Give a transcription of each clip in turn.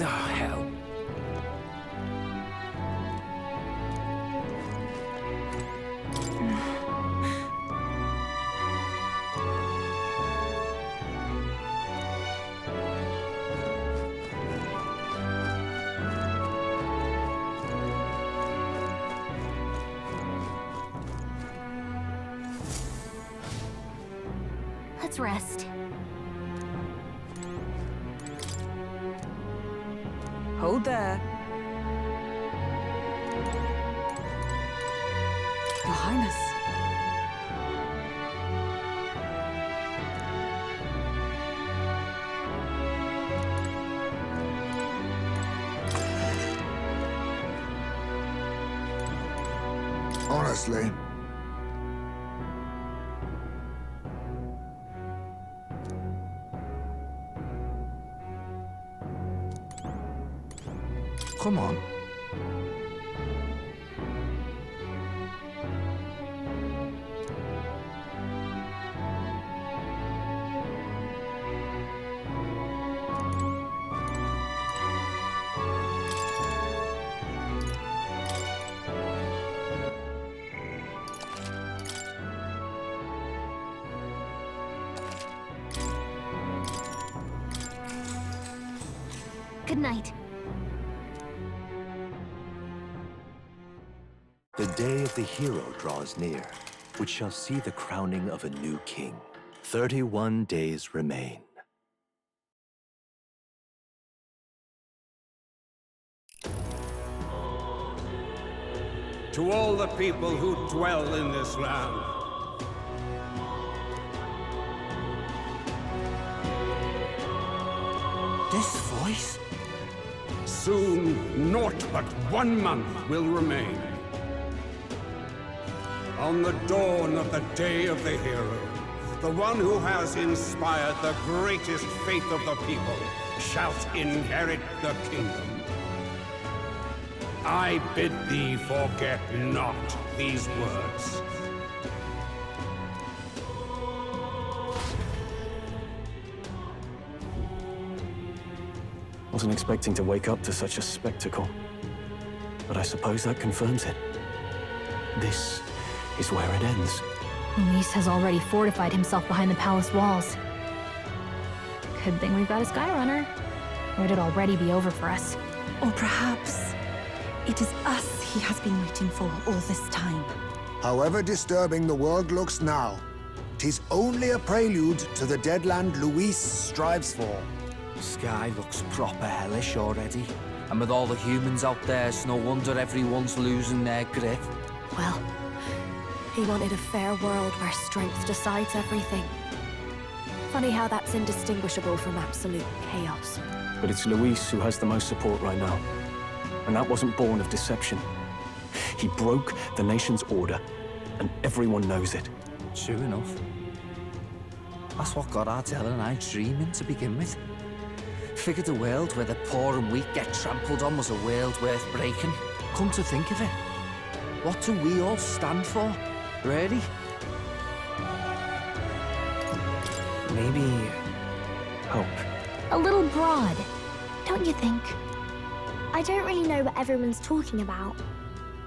Oh, hell. Let's rest. Hold there. Your Highness. Honestly. Come on. Good night. The day of the hero draws near, which shall see the crowning of a new king. 31 days remain. To all the people who dwell in this land, This voice? soon naught but 1 month will remain. On the dawn of the day of the hero, the one who has inspired the greatest faith of the people shall inherit the kingdom. I bid thee forget not these words. Wasn't expecting to wake up to such a spectacle, but I suppose that confirms it. This is where it ends. Luis has already fortified himself behind the palace walls. Good thing we've got a Skyrunner, or it'd already be over for us. Or perhaps it is us he has been waiting for all this time. However disturbing the world looks now, 'tis only a prelude to the deadland Luis strives for. Sky looks proper hellish already. And with all the humans out there, it's no wonder everyone's losing their grip. Well, he wanted a fair world where strength decides everything. Funny how that's indistinguishable from absolute chaos. But it's Luis who has the most support right now. And that wasn't born of deception. He broke the nation's order, and everyone knows it. True enough. That's what got Ardell and I dreaming to begin with. Figured a world where the poor and weak get trampled on was a world worth breaking. Come to think of it, what do we all stand for, really? Maybe hope. A little broad, don't you think? I don't really know what everyone's talking about,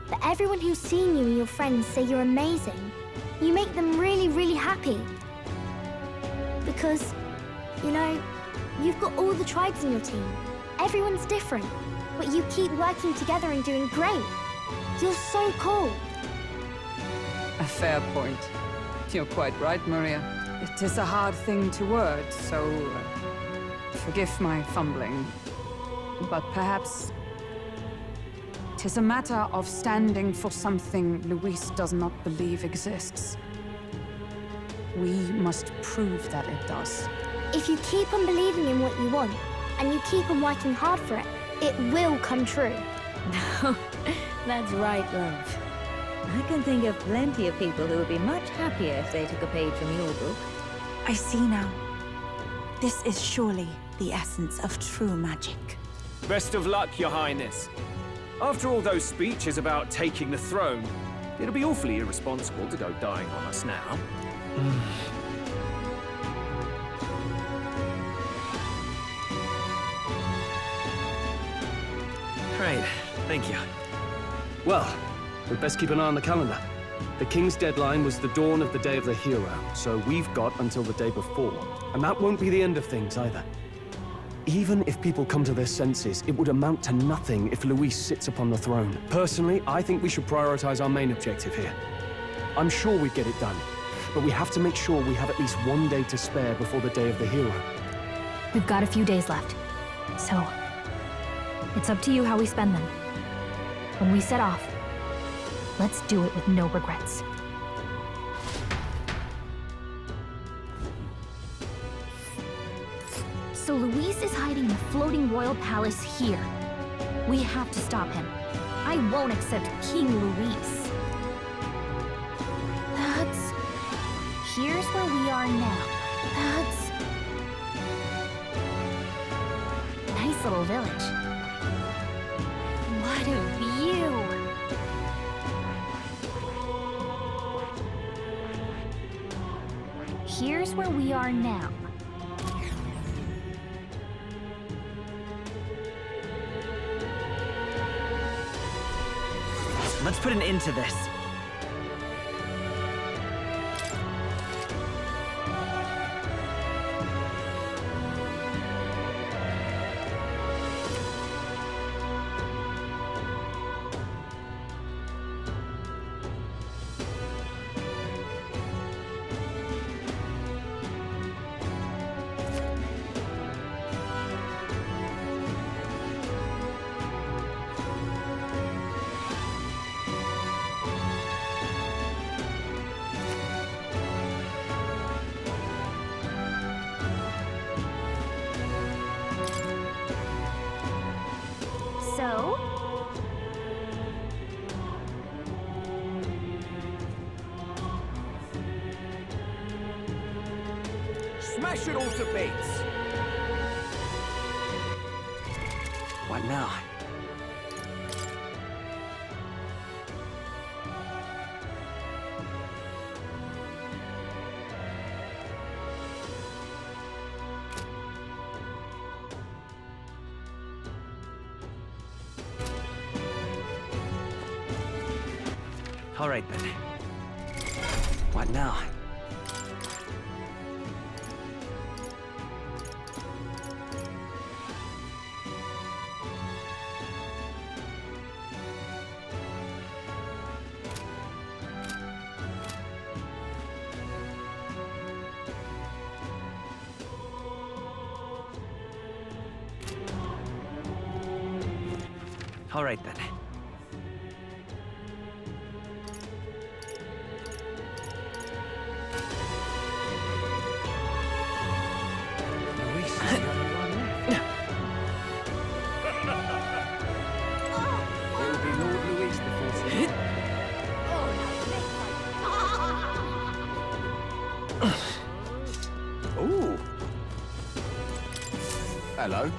but everyone who's seen you and your friends say you're amazing. You make them really, really happy. Because, you know, you've got all the tribes in your team. Everyone's different, but you keep working together and doing great. You're so cool. A fair point. You're quite right, Maria. It is a hard thing to word, so forgive my fumbling. But perhaps it is a matter of standing for something Luis does not believe exists. We must prove that it does. If you keep on believing in what you want, and you keep on working hard for it, it will come true. That's right, love. I can think of plenty of people who would be much happier if they took a page from your book. I see now. This is surely the essence of true magic. Best of luck, Your Highness. After all those speeches about taking the throne, it'll be awfully irresponsible to go dying on us now. Great, thank you. Well, we'd best keep an eye on the calendar. The King's deadline was the dawn of the Day of the Hero, so we've got until the day before. And that won't be the end of things either. Even if people come to their senses, it would amount to nothing if Luis sits upon the throne. Personally, I think we should prioritize our main objective here. I'm sure we'd get it done, but we have to make sure we have at least one day to spare before the Day of the Hero. We've got a few days left, so it's up to you how we spend them. When we set off, let's do it with no regrets. So Luis is hiding in the floating royal palace here. We have to stop him. I won't accept King Luis. Here's where we are now. That's... nice little village. What a view! Here's where we are now. Let's put an end to this. So? Smash it all to bits! What now? All right, then. What now? All right, then. Ooh. Hello.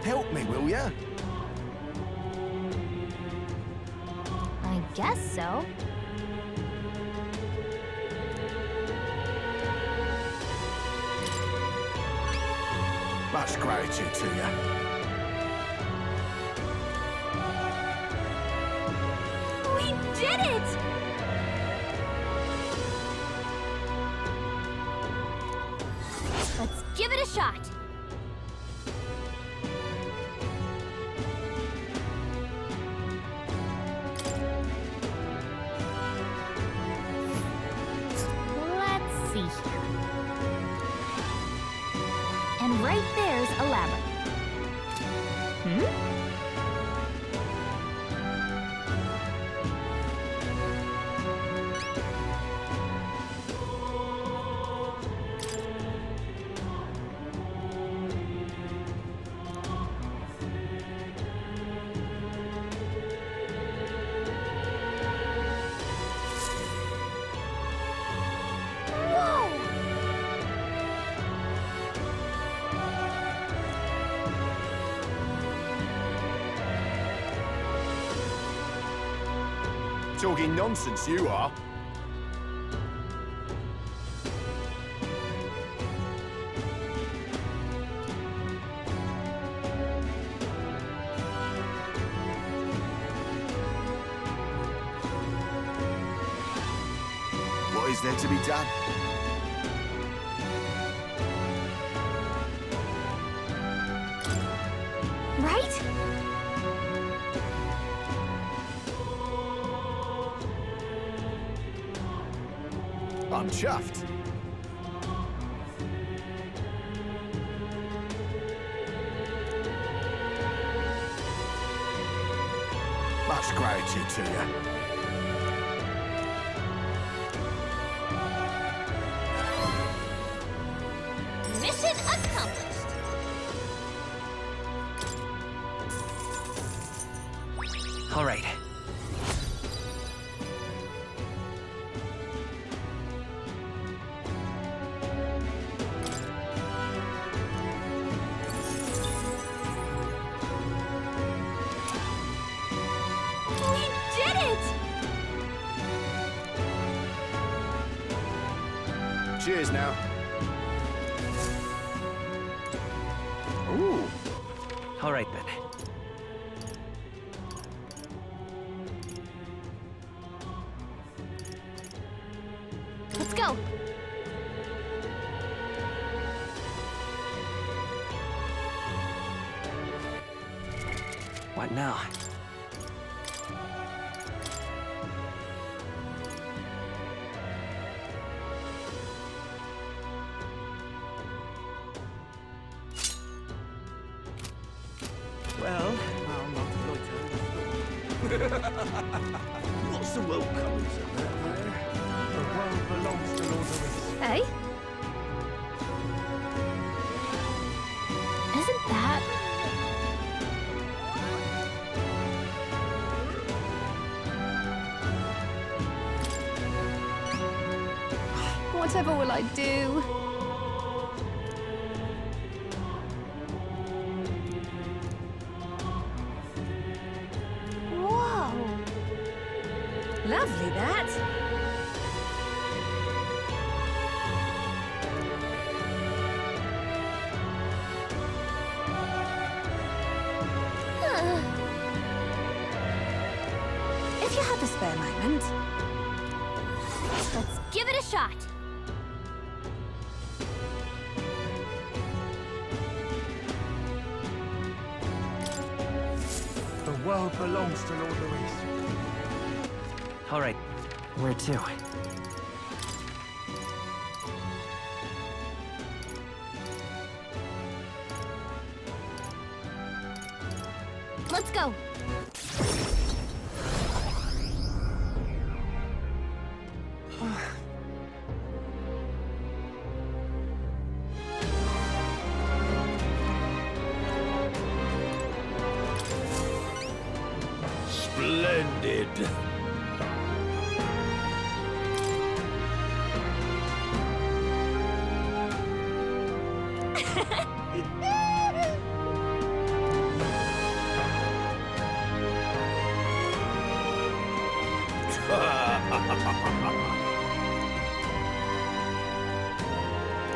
Help me, will ya? I guess so. Much gratitude to you. We did it! Let's give it a shot. Let's see here. And right there's a labyrinth. Talking nonsense, you are. What is there to be done? Right? I'm chuffed. Much gratitude to you. Mission accomplished. All right. We did it! Cheers now. Ooh. All right then. Let's go. What now? Well, I'll not loiter. What's the world coming to? The world belongs to Lord Luis. Hey? Isn't that... Whatever will I do? Whoa! Lovely, that. If you have a spare moment, let's give it a shot. The world belongs to Lord Luis. All right. Where to? Let's go. Splendid.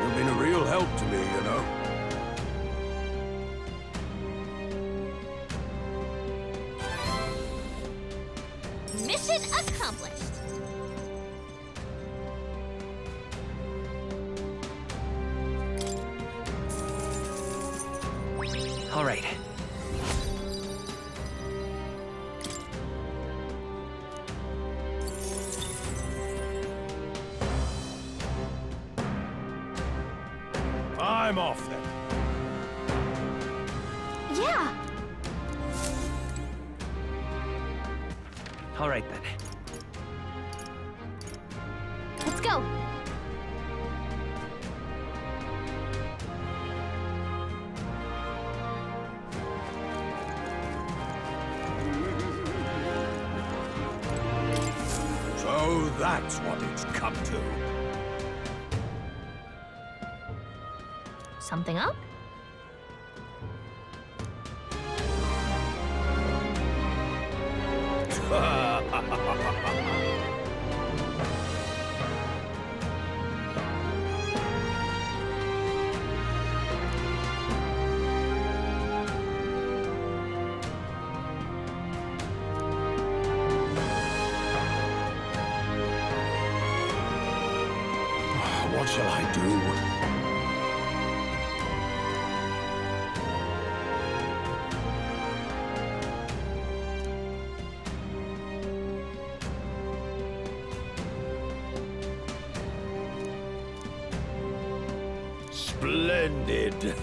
You've been a real help to me, you know. Mission accomplished. All right. I'm off then. Yeah. All right then. Let's go. So that's what it's come to. Something up? do. Splendid.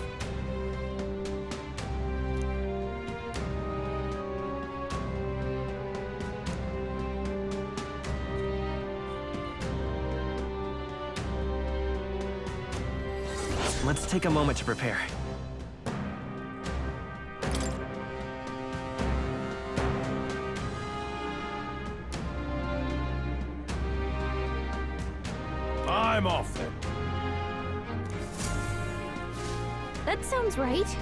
Let's take a moment to prepare. I'm off then. That sounds right.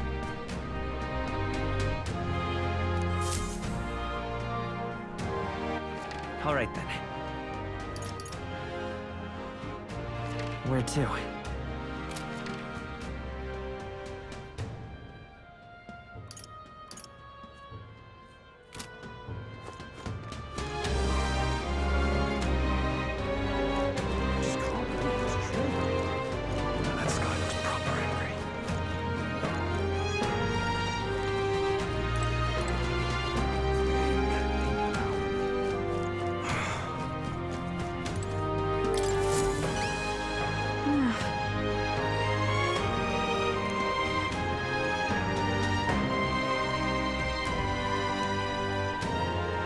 All right then. Where to? That sky looks proper angry.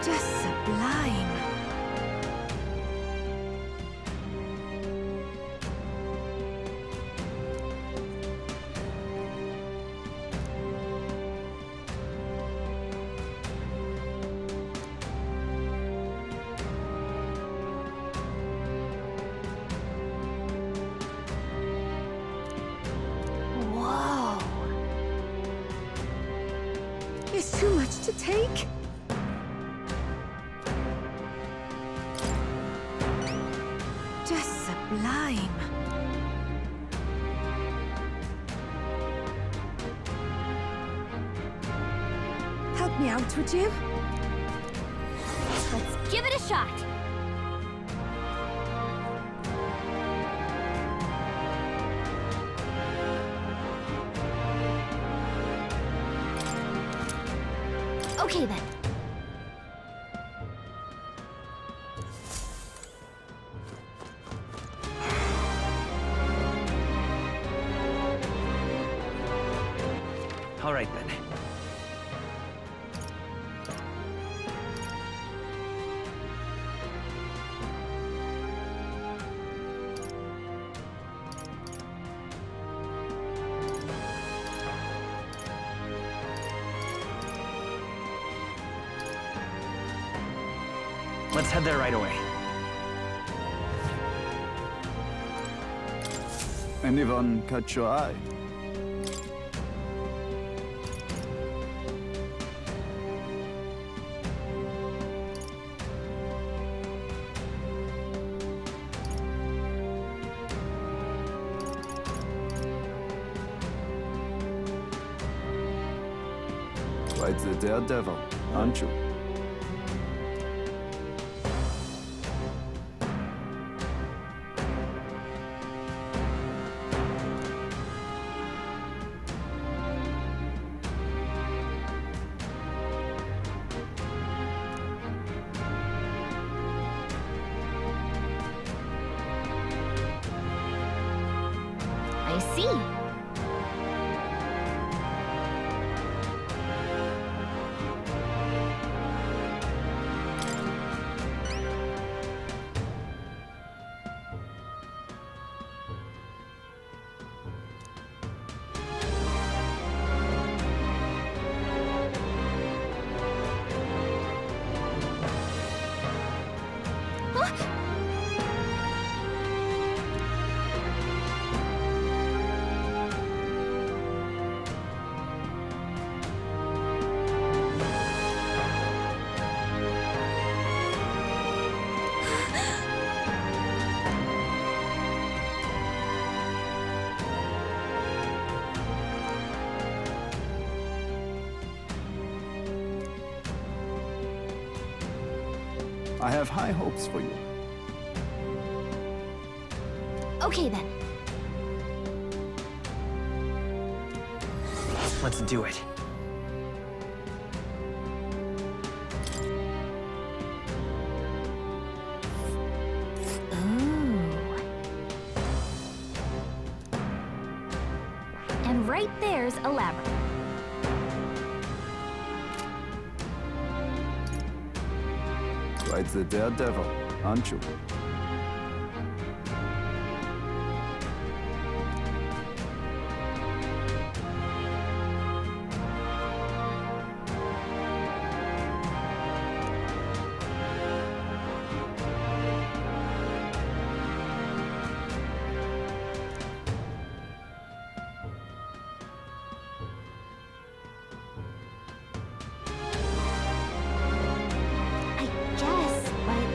Just sublime. Whoa. It's too much to take. Just sublime. Help me out, would you? Let's give it a shot. Okay then. All right then. Let's head there right away. Anyone catch your eye? Quite the daredevil, aren't you? I see. I have high hopes for you. Okay then. Let's do it. And right there's a labyrinth. Ride the daredevil, aren't you? I guess, but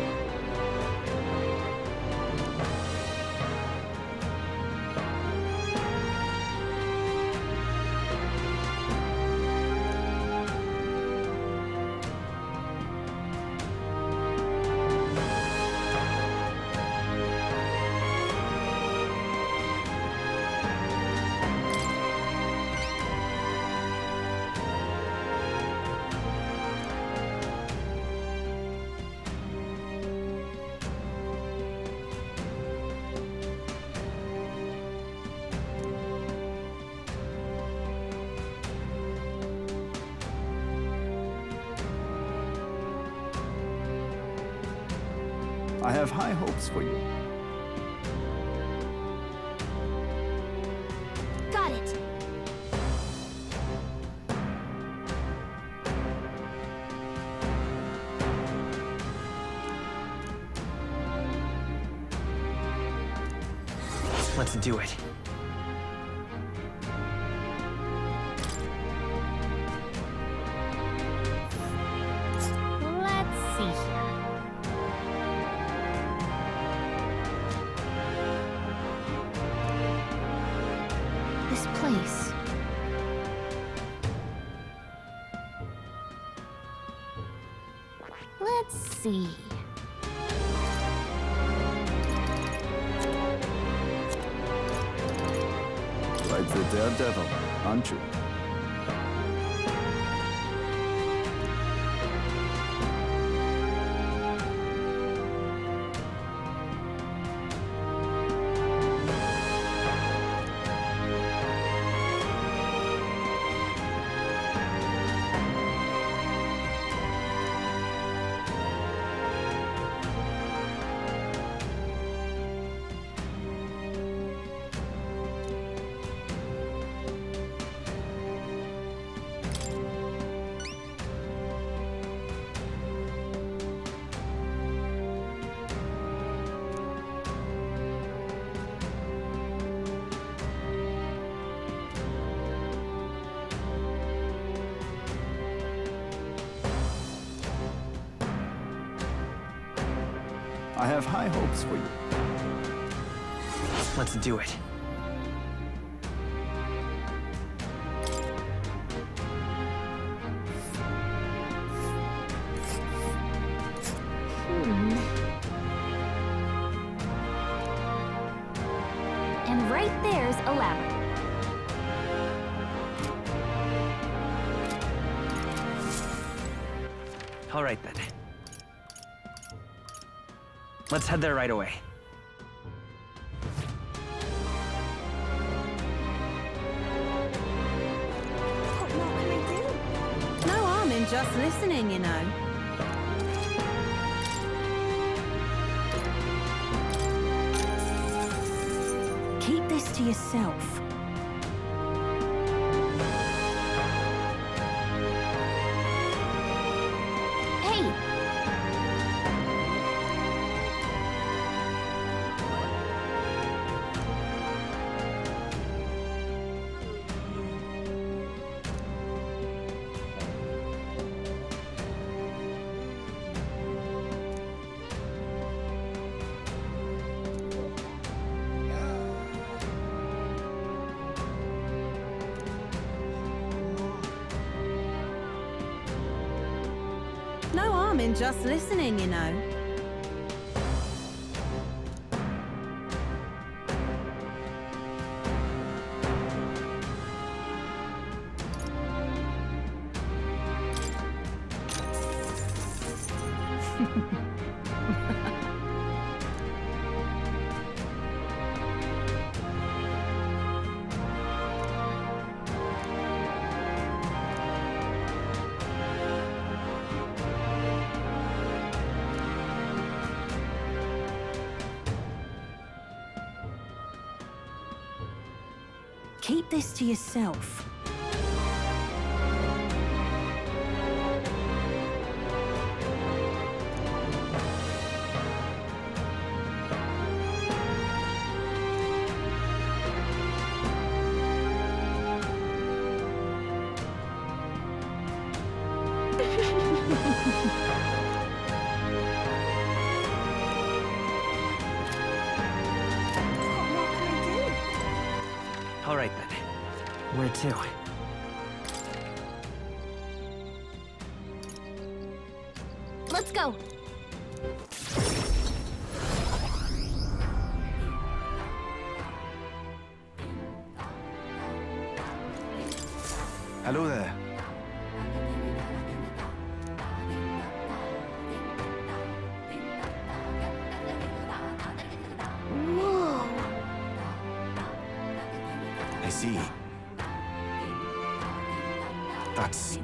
I have high hopes for you. got it. Let's do it. Let's see here. This place. Let's see. Ride the daredevil, aren't you? I have high hopes for you. Let's do it. And right there's a labyrinth. All right then. Let's head there right away. What more can I do? No harm in just listening, you know. Keep this to yourself. Hey! No harm in just listening, you know. Keep this to yourself. All right then. Where to? Let's go. Hello there. Whoa. I see. That's...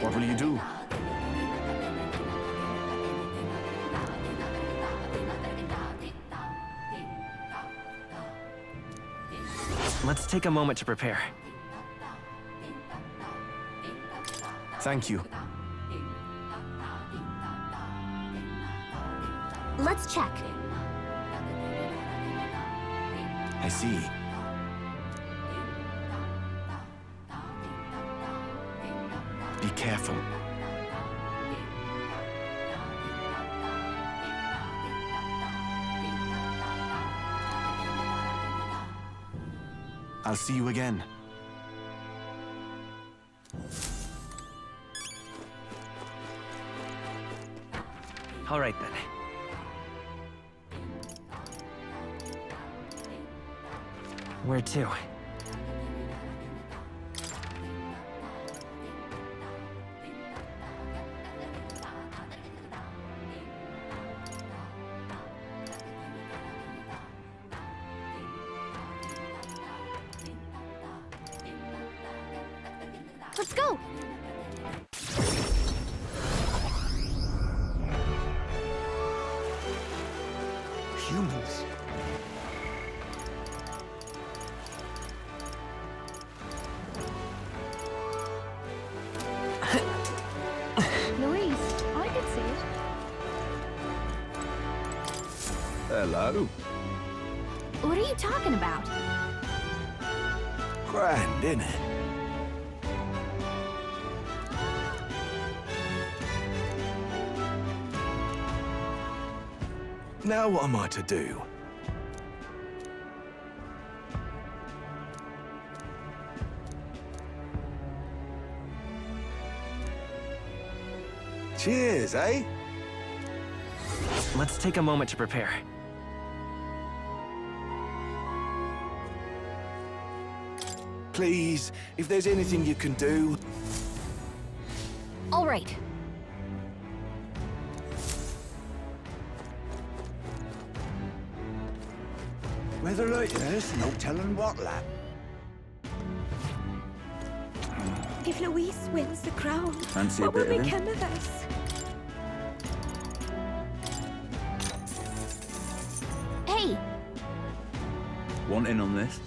What will you do? Let's take a moment to prepare. Thank you. Let's check. I see. Be careful. I'll see you again. All right then. Where to? Let's go! Humans. Louise, I could see it. Hello. What are you talking about? Grand, innit? Now what am I to do? Cheers, eh? Let's take a moment to prepare. Please, if there's anything you can do. All right. Weather like this, no telling what, lad. If Luis wins the crown, Fancy a what will bit of become of us? Hey, Want in on this?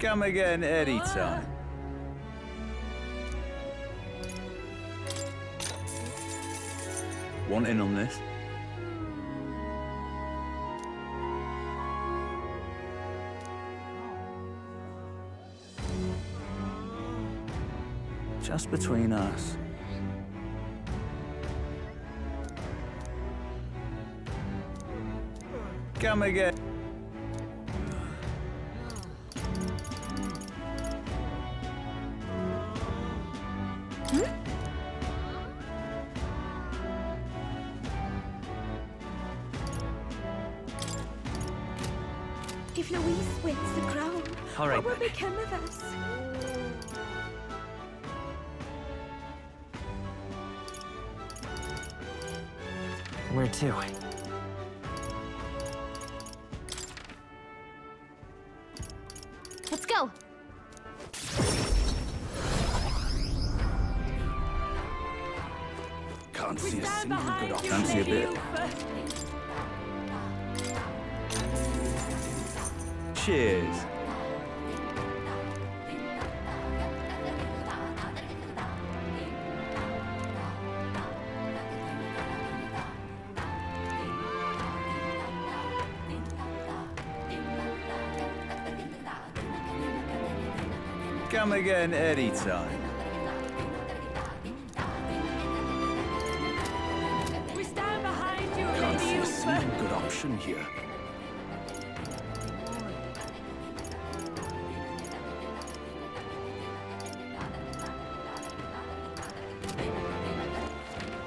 Come again anytime. Want in on this? Just between us. Come again. If Louise wins the crown, All right, what will then. become of us? Where to? Let's go. Can't see a single good option. Fancy a bit. Cheers. Come again anytime. We stand behind you, Can't see a single good option here.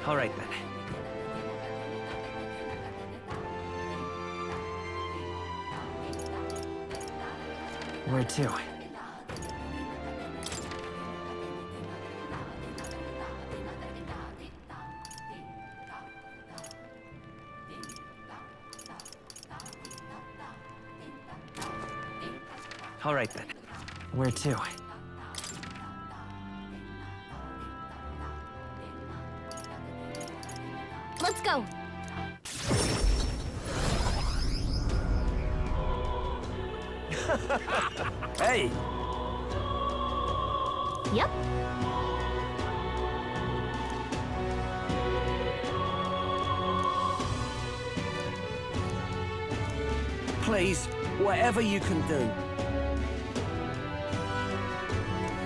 All right, then. Where to? All right, then. Where to? Let's go. Hey! Yep. Please, whatever you can do.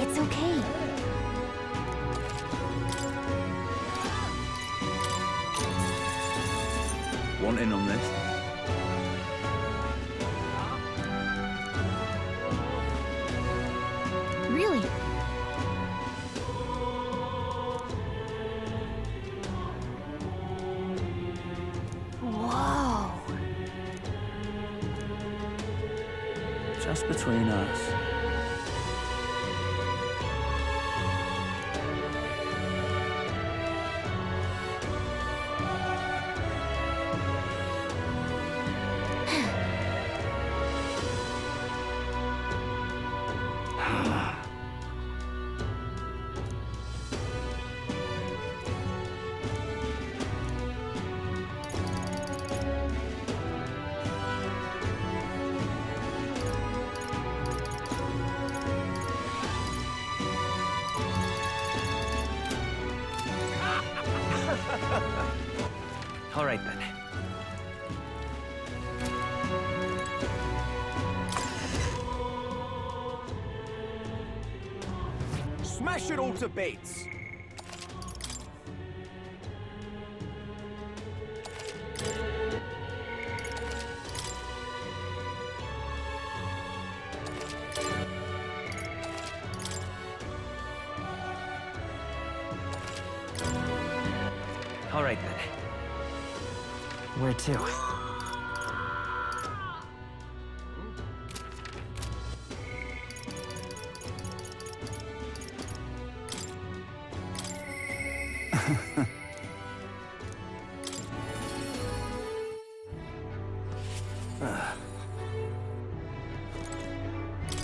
It's okay. Want in on this? Really? Whoa. Just between us. All right, then. Smash it all to bits! All right, then. Where to?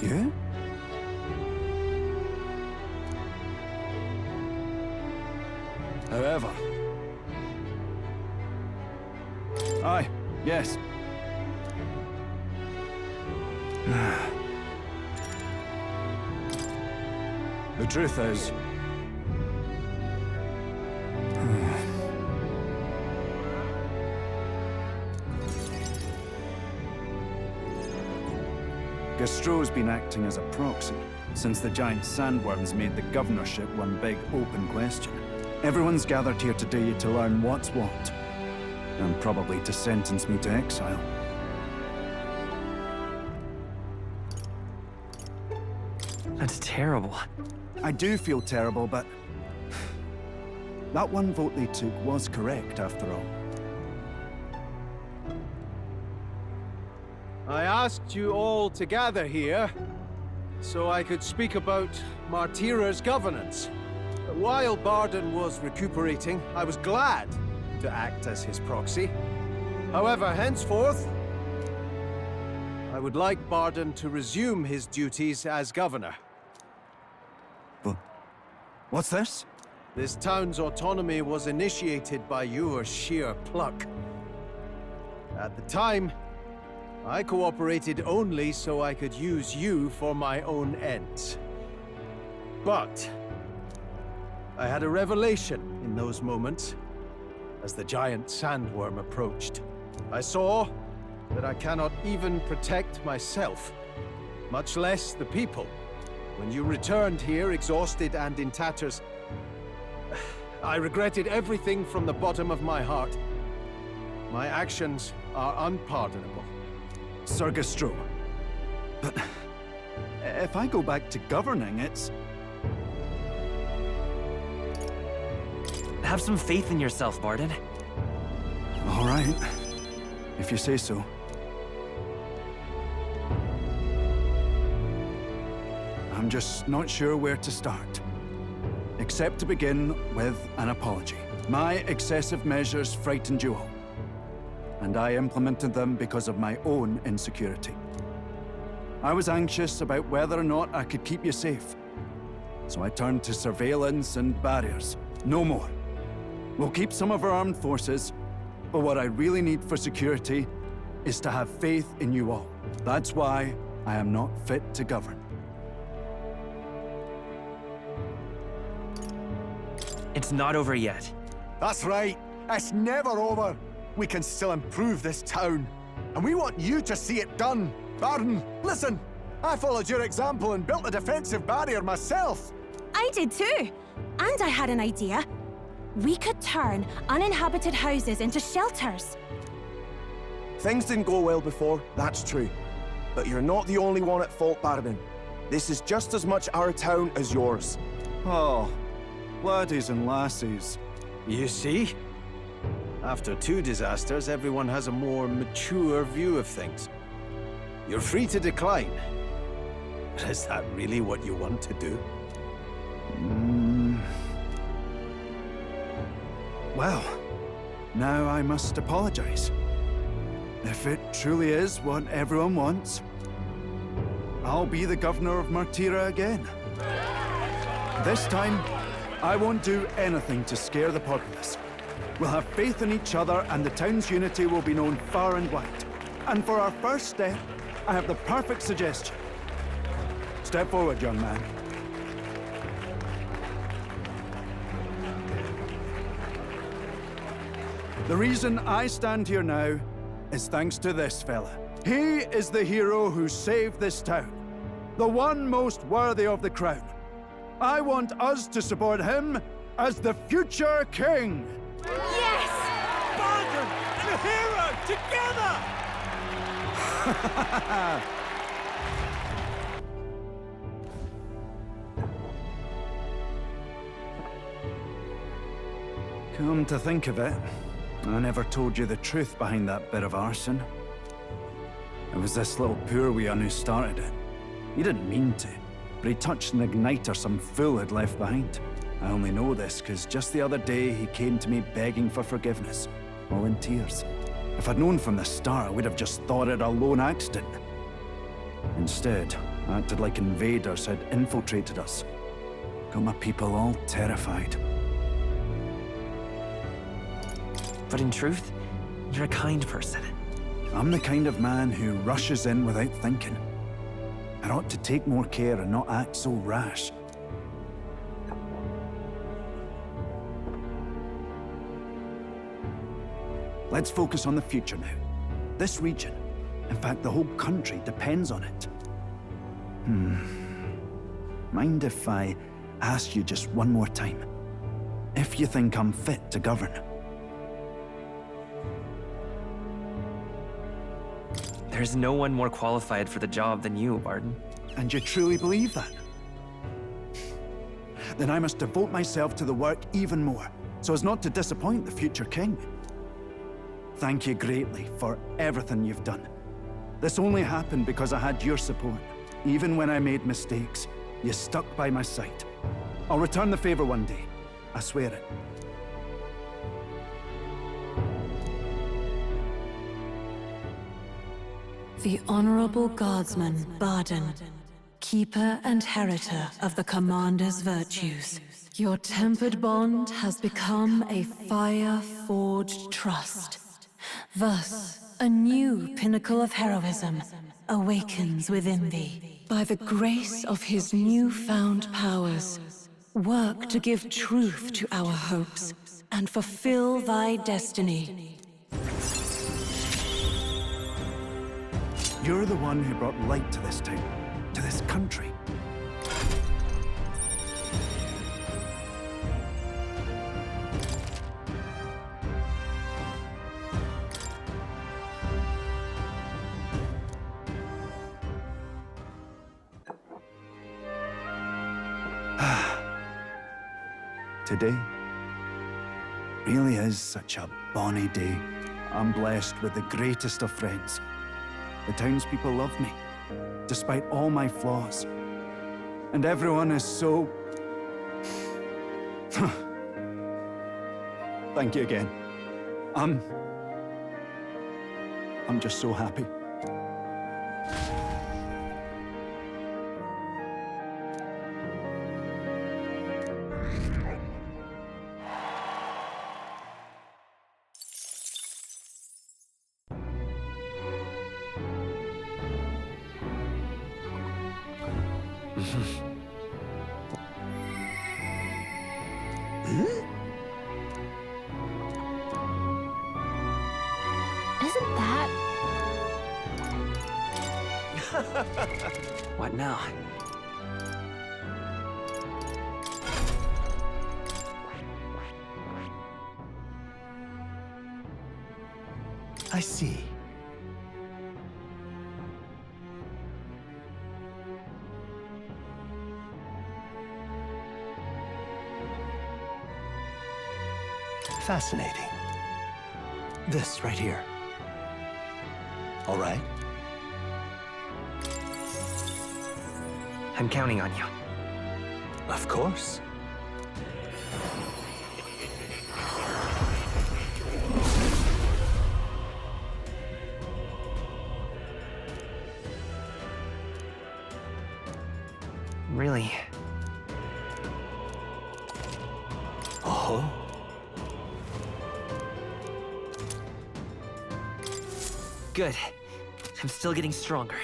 Yeah? However. Aye, yes. The truth is... Gastro's been acting as a proxy since the giant sandworms made the governorship one big open question. Everyone's gathered here today to learn what's what, and probably to sentence me to exile. That's terrible. I do feel terrible, but... that one vote they took was correct, after all. I asked you all to gather here so I could speak about Martira's governance. While Barden was recuperating, I was glad to act as his proxy. However, henceforth, I would like Barden to resume his duties as governor. But what's this? This town's autonomy was initiated by your sheer pluck. At the time, I cooperated only so I could use you for my own ends. But I had a revelation in those moments as the giant sandworm approached. I saw that I cannot even protect myself, much less the people. When you returned here exhausted and in tatters, I regretted everything from the bottom of my heart. My actions are unpardonable. Sir Gastro. But if I go back to governing, it's... Have some faith in yourself, Barden. All right, if you say so. I'm just not sure where to start. Except to begin with an apology. My excessive measures frightened you all. And I implemented them because of my own insecurity. I was anxious about whether or not I could keep you safe. So I turned to surveillance and barriers. No more. We'll keep some of our armed forces, but what I really need for security is to have faith in you all. That's why I am not fit to govern. It's not over yet. That's right. It's never over. We can still improve this town. And we want you to see it done. Barden, listen. I followed your example and built a defensive barrier myself. I did too. And I had an idea. We could turn uninhabited houses into shelters. Things didn't go well before, that's true. But you're not the only one at fault, Barden. This is just as much our town as yours. Oh, laddies and lassies. You see? After two disasters, everyone has a more mature view of things. You're free to decline. But is that really what you want to do? Well, now I must apologize. If it truly is what everyone wants, I'll be the governor of Martira again. This time, I won't do anything to scare the populace. We'll have faith in each other and the town's unity will be known far and wide. And for our first step, I have the perfect suggestion. Step forward, young man. The reason I stand here now is thanks to this fella. He is the hero who saved this town. The one most worthy of the crown. I want us to support him as the future king. Yes! Barden and a hero together! Come to think of it, I never told you the truth behind that bit of arson. It was this little poor wee un who started it. He didn't mean to, but he touched an igniter some fool had left behind. I only know this because just the other day he came to me begging for forgiveness, all in tears. If I'd known from the start, I would have just thought it a lone accident. Instead, I acted like invaders had infiltrated us. Got my people all terrified. But in truth, you're a kind person. I'm the kind of man who rushes in without thinking. I ought to take more care and not act so rash. Let's focus on the future now. This region, in fact, the whole country depends on it. Mind if I ask you just one more time? If you think I'm fit to govern? There's no one more qualified for the job than you, Barden. And you truly believe that? Then I must devote myself to the work even more, so as not to disappoint the future king. Thank you greatly for everything you've done. This only happened because I had your support. Even when I made mistakes, you stuck by my side. I'll return the favor one day. I swear it. The Honorable Guardsman, Barden, keeper and heriter of the Commander's virtues. Your tempered bond has become a fire-forged trust. Thus, a new pinnacle of heroism awakens within thee. By the grace of his newfound powers, work to give truth to our hopes and fulfill thy destiny. You're the one who brought light to this town, to this country. Today really is such a bonny day. I'm blessed with the greatest of friends. The townspeople love me, despite all my flaws. And everyone is so... Thank you again. I'm just so happy. Isn't that... What now? I see. Fascinating. This right here. All right? I'm counting on you. Of course. Really? Oh? Good. I'm still getting stronger.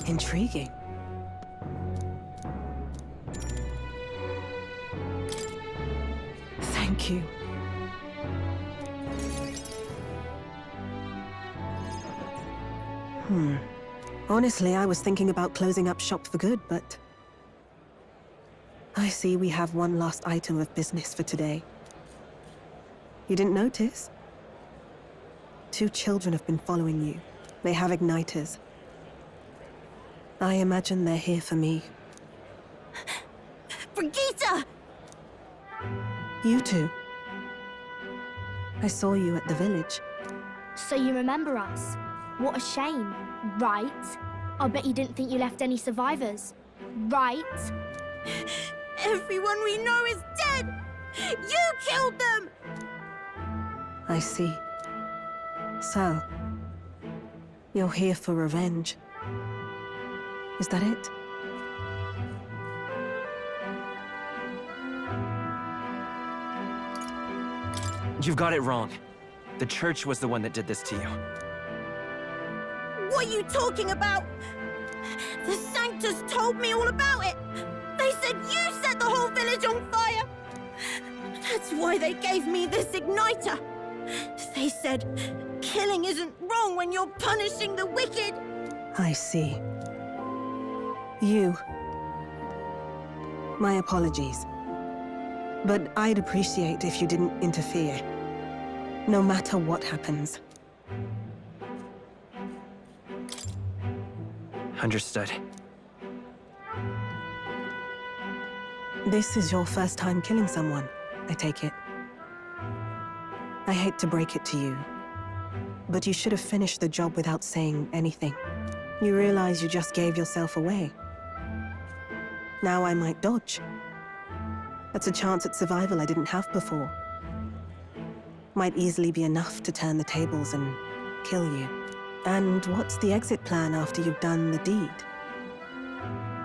Intriguing. Thank you. Honestly, I was thinking about closing up shop for good, but... I see we have one last item of business for today. You didn't notice? 2 children have been following you. They have igniters. I imagine they're here for me. Brigitte! You two. I saw you at the village. So you remember us? What a shame, right? I'll bet you didn't think you left any survivors, right? Everyone we know is dead! You killed them! I see. So, you're here for revenge. Is that it? You've got it wrong. The church was the one that did this to you. What are you talking about? The Sanctus told me all about it. They said you set the whole village on fire. That's why they gave me this igniter. They said killing isn't wrong when you're punishing the wicked. I see. You. My apologies. But I'd appreciate if you didn't interfere. No matter what happens. Understood. This is your first time killing someone, I take it. I hate to break it to you, but you should have finished the job without saying anything. You realize you just gave yourself away. Now I might dodge. That's a chance at survival I didn't have before. Might easily be enough to turn the tables and kill you. And what's the exit plan after you've done the deed?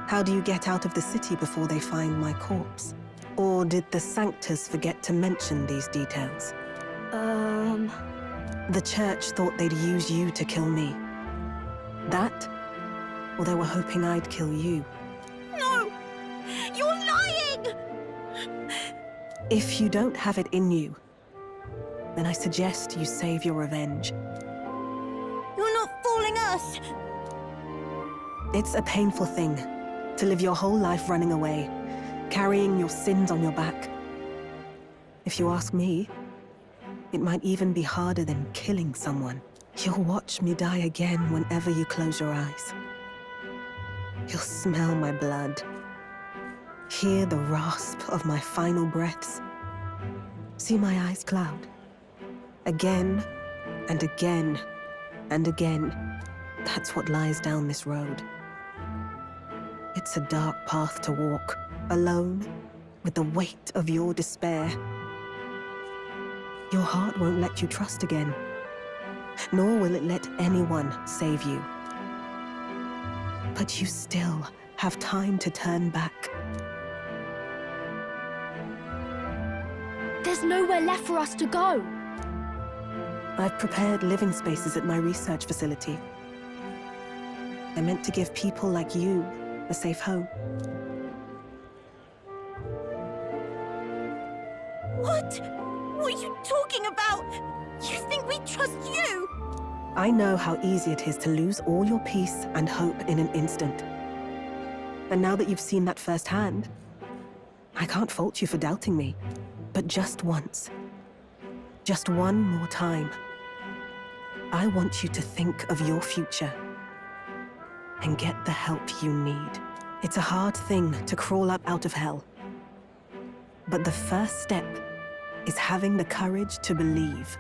How do you get out of the city before they find my corpse? Or did the Sanctus forget to mention these details? The church thought they'd use you to kill me. That? Or they were hoping I'd kill you? No! You're lying! If you don't have it in you, then I suggest you save your revenge. You're not fooling us! It's a painful thing to live your whole life running away, carrying your sins on your back. If you ask me, it might even be harder than killing someone. You'll watch me die again whenever you close your eyes. You'll smell my blood, hear the rasp of my final breaths, see my eyes cloud. Again, and again, and again. That's what lies down this road. It's a dark path to walk, alone, with the weight of your despair. Your heart won't let you trust again, nor will it let anyone save you. But you still have time to turn back. There's nowhere left for us to go. I've prepared living spaces at my research facility. They're meant to give people like you a safe home. What? What are you talking about? You think we trust you? I know how easy it is to lose all your peace and hope in an instant. And now that you've seen that firsthand, I can't fault you for doubting me. But just once, just one more time, I want you to think of your future and get the help you need. It's a hard thing to crawl up out of hell. But the first step is having the courage to believe.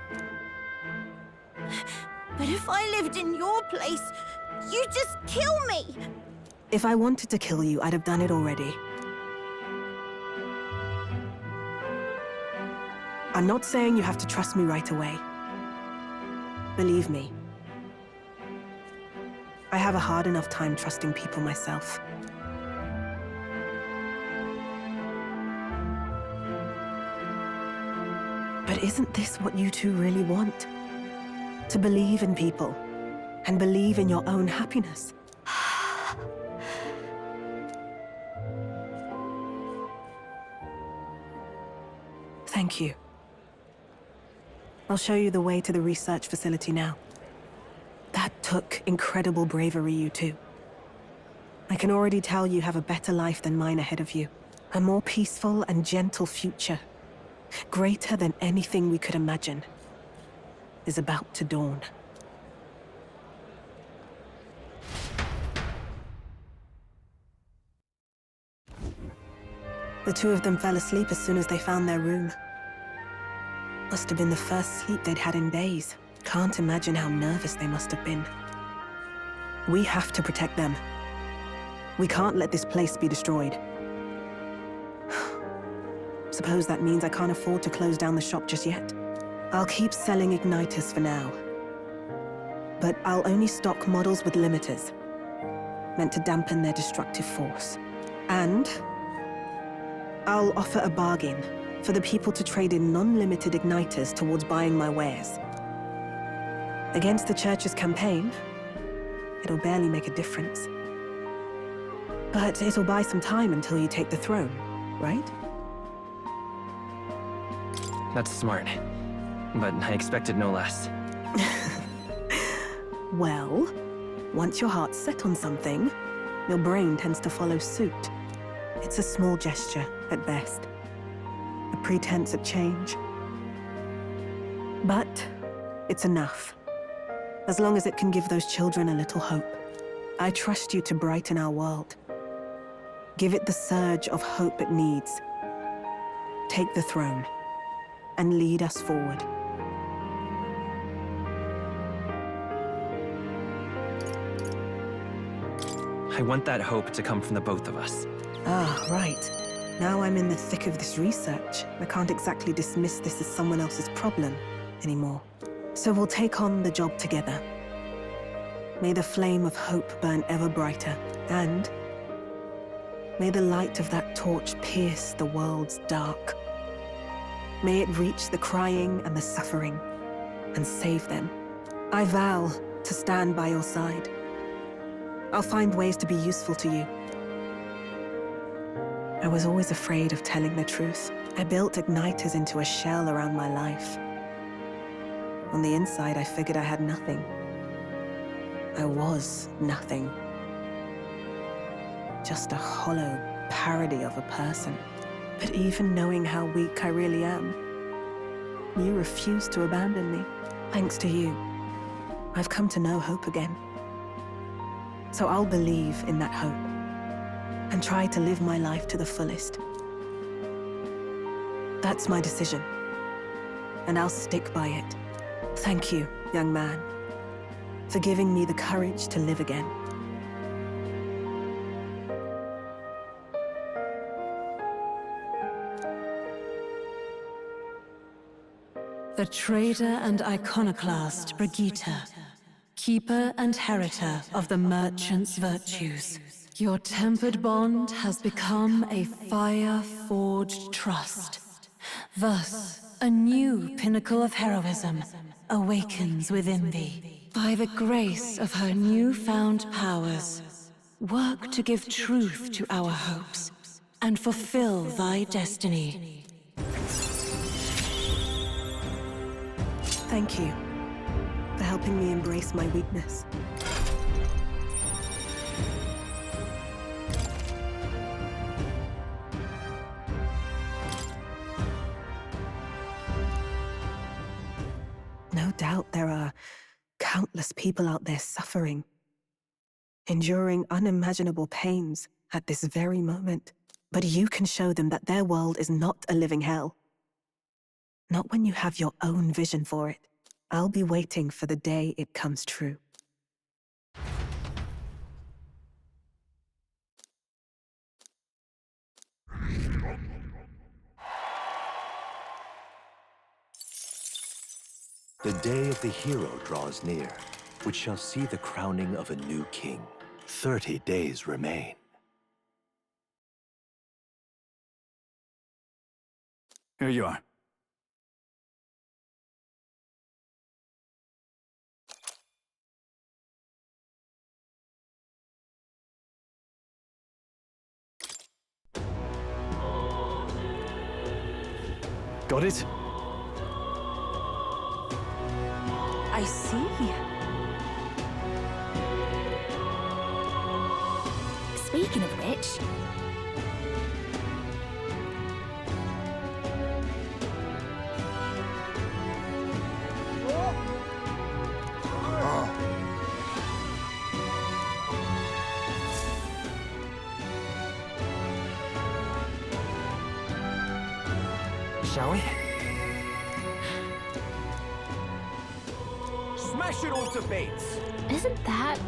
But if I lived in your place, you'd just kill me! If I wanted to kill you, I'd have done it already. I'm not saying you have to trust me right away. Believe me, I have a hard enough time trusting people myself. But isn't this what you two really want? To believe in people, and believe in your own happiness? Thank you. I'll show you the way to the research facility now. That took incredible bravery, you two. I can already tell you have a better life than mine ahead of you. A more peaceful and gentle future. Greater than anything we could imagine. is about to dawn. The two of them fell asleep as soon as they found their room. Must have been the first sleep they'd had in days. Can't imagine how nervous they must have been. We have to protect them. We can't let this place be destroyed. Suppose that means I can't afford to close down the shop just yet. I'll keep selling igniters for now. But I'll only stock models with limiters, meant to dampen their destructive force. And I'll offer a bargain for the people to trade in non-limited igniters towards buying my wares. Against the Church's campaign, it'll barely make a difference. But it'll buy some time until you take the throne, right? That's smart. But I expected no less. Well, once your heart's set on something, your brain tends to follow suit. It's a small gesture, at best. A pretense at change. But it's enough. As long as it can give those children a little hope. I trust you to brighten our world. Give it the surge of hope it needs. Take the throne, and lead us forward. I want that hope to come from the both of us. Ah, right. Now I'm in the thick of this research. I can't exactly dismiss this as someone else's problem anymore. So we'll take on the job together. May the flame of hope burn ever brighter, and may the light of that torch pierce the world's dark. May it reach the crying and the suffering, and save them. I vow to stand by your side. I'll find ways to be useful to you. I was always afraid of telling the truth. I built igniters into a shell around my life. On the inside, I figured I had nothing. I was nothing. Just a hollow parody of a person. But even knowing how weak I really am, you refused to abandon me. Thanks to you, I've come to know hope again. So I'll believe in that hope, and try to live my life to the fullest. That's my decision, and I'll stick by it. Thank you, young man, for giving me the courage to live again. The trader and iconoclast Brigitte, keeper and heritor of the merchant's virtues. Your tempered bond has become a fire-forged trust. Thus, a new pinnacle of heroism awakens within thee. By the grace of her newfound powers, work to give truth to our hopes and fulfill thy destiny. Thank you for helping me embrace my weakness. No doubt there are countless people out there suffering, enduring unimaginable pains at this very moment. But you can show them that their world is not a living hell. Not when you have your own vision for it. I'll be waiting for the day it comes true. The day of the hero draws near, which shall see the crowning of a new king. 30 days remain. Here you are. Got it? I see. Speaking of which... shall we? Smash it all to bits! Isn't that...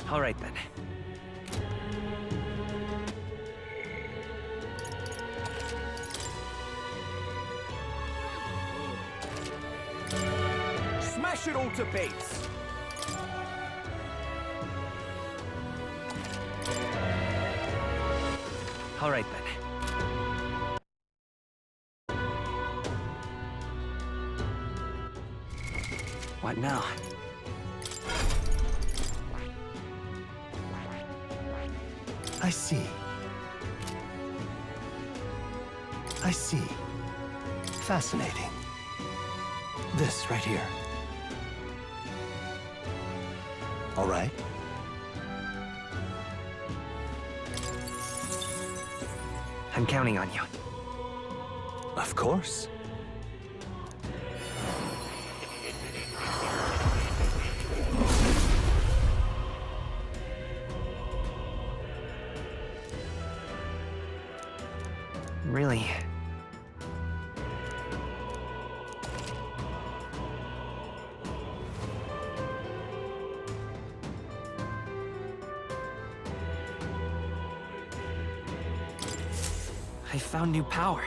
All right, then. Smash it all to bits! All right, then. What now? I see. I see. Fascinating. This right here. All right. I'm counting on you. Of course. Really? I found new power.